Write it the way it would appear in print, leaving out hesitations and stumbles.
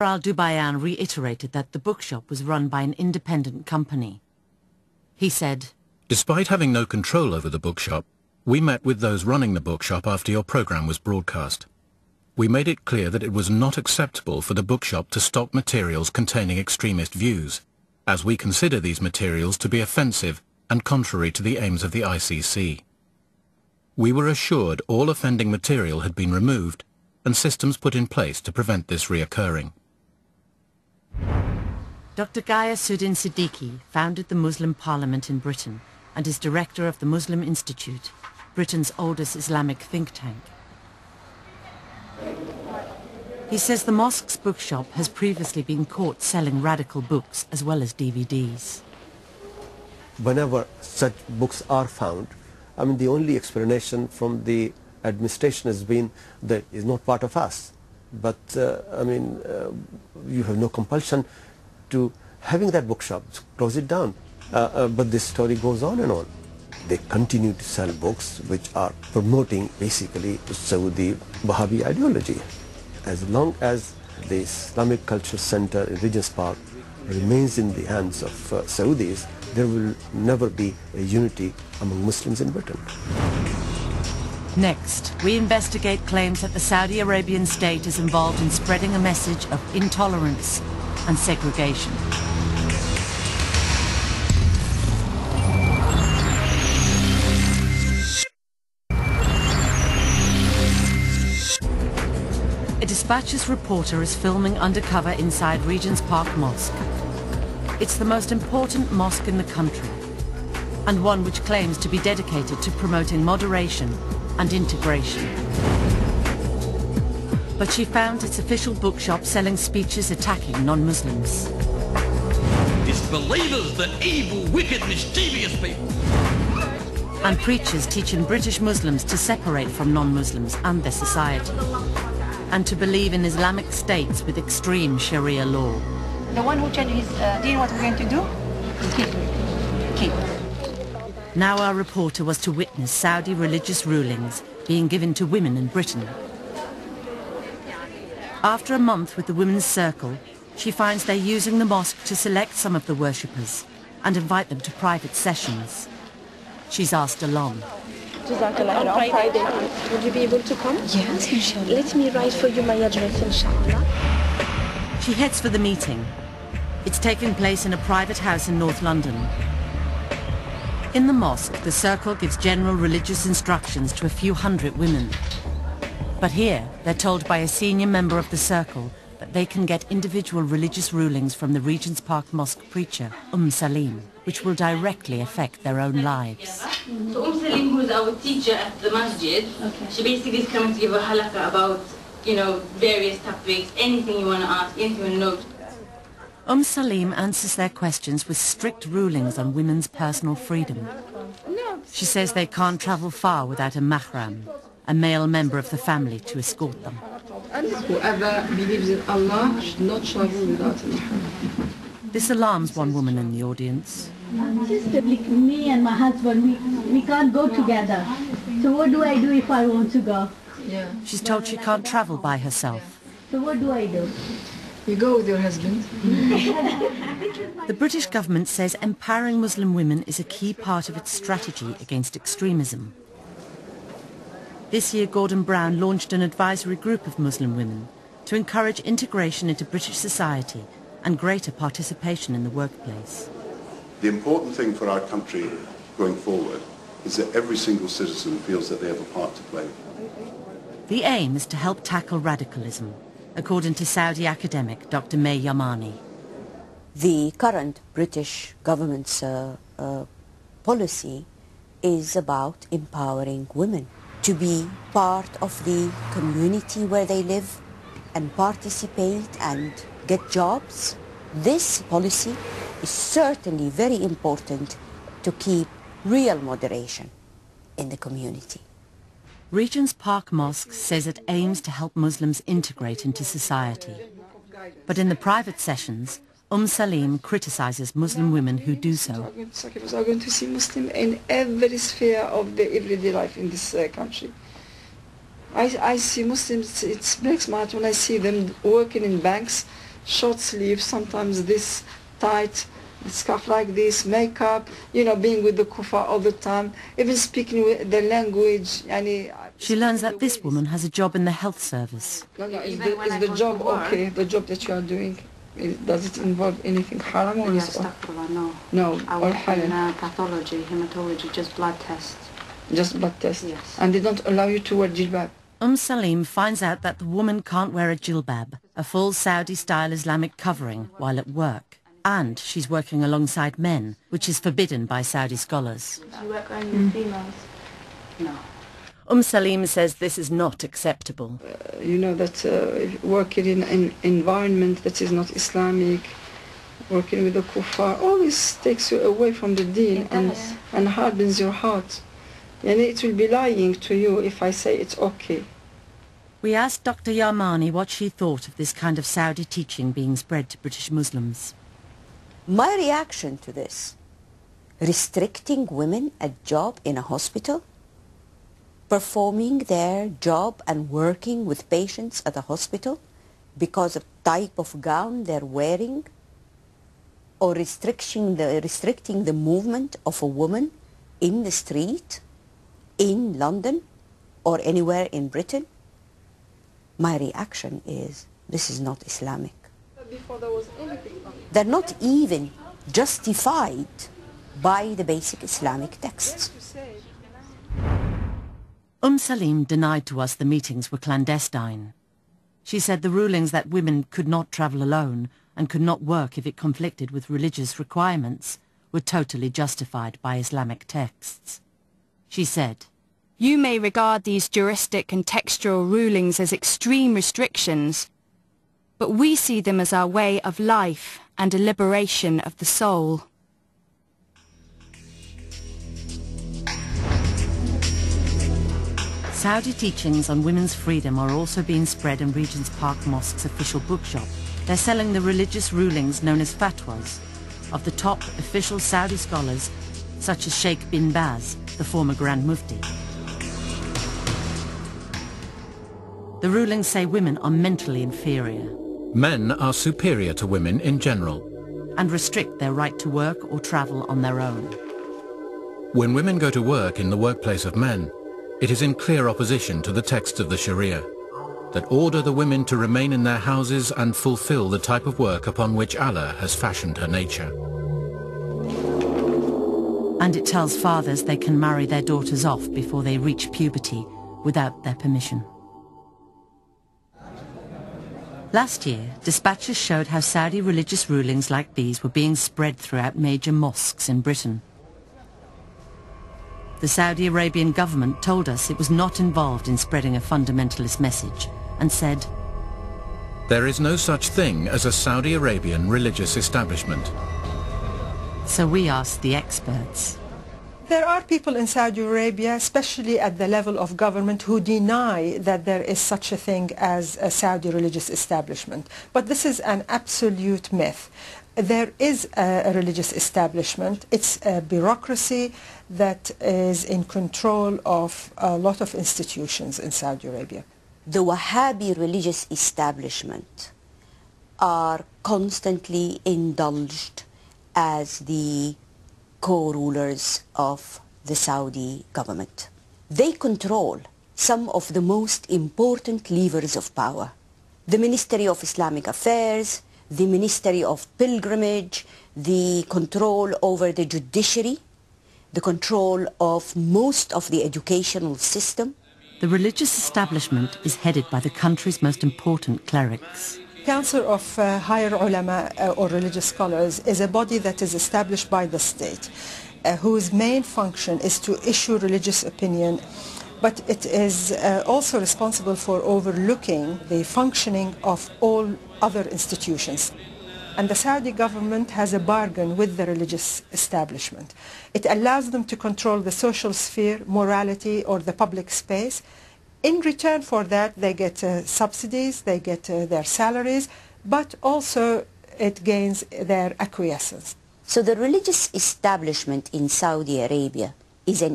al-Dubayan reiterated that the bookshop was run by an independent company. He said, "Despite having no control over the bookshop, we met with those running the bookshop after your program was broadcast. We made it clear that it was not acceptable for the bookshop to stock materials containing extremist views, as we consider these materials to be offensive and contrary to the aims of the ICC. We were assured all offending material had been removed and systems put in place to prevent this reoccurring." Dr. Ghayasuddin Siddiqui founded the Muslim Parliament in Britain and is director of the Muslim Institute, Britain's oldest Islamic think tank. He says the mosque's bookshop has previously been caught selling radical books as well as DVDs. Whenever such books are found, I mean, the only explanation from the administration has been that it's not part of us. But, you have no compulsion to having that bookshop, close it down. But this story goes on and on. They continue to sell books which are promoting basically Saudi Wahhabi ideology. As long as the Islamic Culture Center in Regent's Park remains in the hands of Saudis, there will never be a unity among Muslims in Britain. Next, we investigate claims that the Saudi Arabian state is involved in spreading a message of intolerance and segregation. A Dispatches reporter is filming undercover inside Regent's Park Mosque. It's the most important mosque in the country, and one which claims to be dedicated to promoting moderation and integration. But she found its official bookshop selling speeches attacking non-Muslims. Disbelievers, the evil, wicked, mischievous people. And preachers teaching British Muslims to separate from non-Muslims and their society, and to believe in Islamic states with extreme Sharia law. The one who changed his deen, what we're going to do? Keep. Now our reporter was to witness Saudi religious rulings being given to women in Britain. After a month with the Women's Circle, she finds they're using the mosque to select some of the worshippers and invite them to private sessions. She's asked along. On Friday, would you be able to come? Yes, inshallah. Let me write for you my address, inshallah. She heads for the meeting. It's taking place in a private house in North London. In the mosque, the circle gives general religious instructions to a few hundred women. But here, they're told by a senior member of the circle that they can get individual religious rulings from the Regent's Park Mosque preacher, Salim, which will directly affect their own lives. So Salim, who's our teacher at the masjid, she basically is coming to give a halakha about, various topics, anything you want to ask, anything you want to know. Salim answers their questions with strict rulings on women's personal freedom. She says they can't travel far without a mahram, a male member of the family to escort them. Whoever believes in Allah should not travel without a mahram. This alarms one woman in the audience. Sister, me and my husband, we can't go together. So what do I do if I want to go? Yeah. She's told she can't travel by herself. So what do I do? You go with your husband. The British government says empowering Muslim women is a key part of its strategy against extremism. This year, Gordon Brown launched an advisory group of Muslim women to encourage integration into British society and greater participation in the workplace. The important thing for our country going forward is that every single citizen feels that they have a part to play. The aim is to help tackle radicalism, according to Saudi academic Dr. May Yamani. The current British government's policy is about empowering women to be part of the community where they live and participate and get jobs. This policy is certainly very important to keep real moderation in the community. Regent's Park Mosque says it aims to help Muslims integrate into society. But in the private sessions, Salim criticizes Muslim women who do so. We are going to see Muslims in every sphere of the everyday life in this country. I see Muslims, it breaks my heart when I see them working in banks, short sleeves, sometimes this tight, scarf like this, makeup, you know, being with the kufa all the time, even speaking with the language. She learns that this woman has a job in the health service. No, is the job okay? The job that you are doing, does it involve anything haram or is no. No, I or work in halal? pathology, hematology, just blood tests. Just blood tests? Yes. And they don't allow you to wear jilbab? Salim finds out that the woman can't wear a jilbab, a full Saudi-style Islamic covering, while at work. And she's working alongside men, which is forbidden by Saudi scholars. Do you work only with females? No. Salim says this is not acceptable. You know that working in an environment that is not Islamic, working with the kuffar, all this takes you away from the deen and hardens your heart. And it will be lying to you if I say it's okay. We asked Dr. Yarmani what she thought of this kind of Saudi teaching being spread to British Muslims. My reaction to this, restricting women a job in a hospital, performing their job and working with patients at a hospital because of type of gown they're wearing, or restricting the movement of a woman in the street, in London, or anywhere in Britain, my reaction is, this is not Islamic. Before there was anything. They're not even justified by the basic Islamic texts. Salim denied to us the meetings were clandestine. She said the rulings that women could not travel alone and could not work if it conflicted with religious requirements were totally justified by Islamic texts. She said, "You may regard these juristic and textual rulings as extreme restrictions, but we see them as our way of life and a liberation of the soul." Saudi teachings on women's freedom are also being spread in Regent's Park Mosque's official bookshop. They're selling the religious rulings known as fatwas of the top official Saudi scholars such as Sheikh bin Baz, the former Grand Mufti. The rulings say women are mentally inferior. Men are superior to women in general. And restrict their right to work or travel on their own. When women go to work in the workplace of men, it is in clear opposition to the texts of the Sharia that order the women to remain in their houses and fulfill the type of work upon which Allah has fashioned her nature. And it tells fathers they can marry their daughters off before they reach puberty without their permission. Last year, dispatches showed how Saudi religious rulings like these were being spread throughout major mosques in Britain. The Saudi Arabian government told us it was not involved in spreading a fundamentalist message and said, "There is no such thing as a Saudi Arabian religious establishment." So we asked the experts. There are people in Saudi Arabia, especially at the level of government, who deny that there is such a thing as a Saudi religious establishment. But this is an absolute myth. There is a religious establishment. It's a bureaucracy that is in control of a lot of institutions in Saudi Arabia. The Wahhabi religious establishment are constantly indulged as the co-rulers of the Saudi government. They control some of the most important levers of power. The Ministry of Islamic Affairs, the Ministry of Pilgrimage, the control over the judiciary, the control of most of the educational system. The religious establishment is headed by the country's most important clerics. Council of Higher Ulama or religious scholars is a body that is established by the state, whose main function is to issue religious opinion, but it is also responsible for overlooking the functioning of all other institutions. And the Saudi government has a bargain with the religious establishment. It allows them to control the social sphere, morality, or the public space. In return for that, they get subsidies, they get their salaries, but also it gains their acquiescence. So the religious establishment in Saudi Arabia is an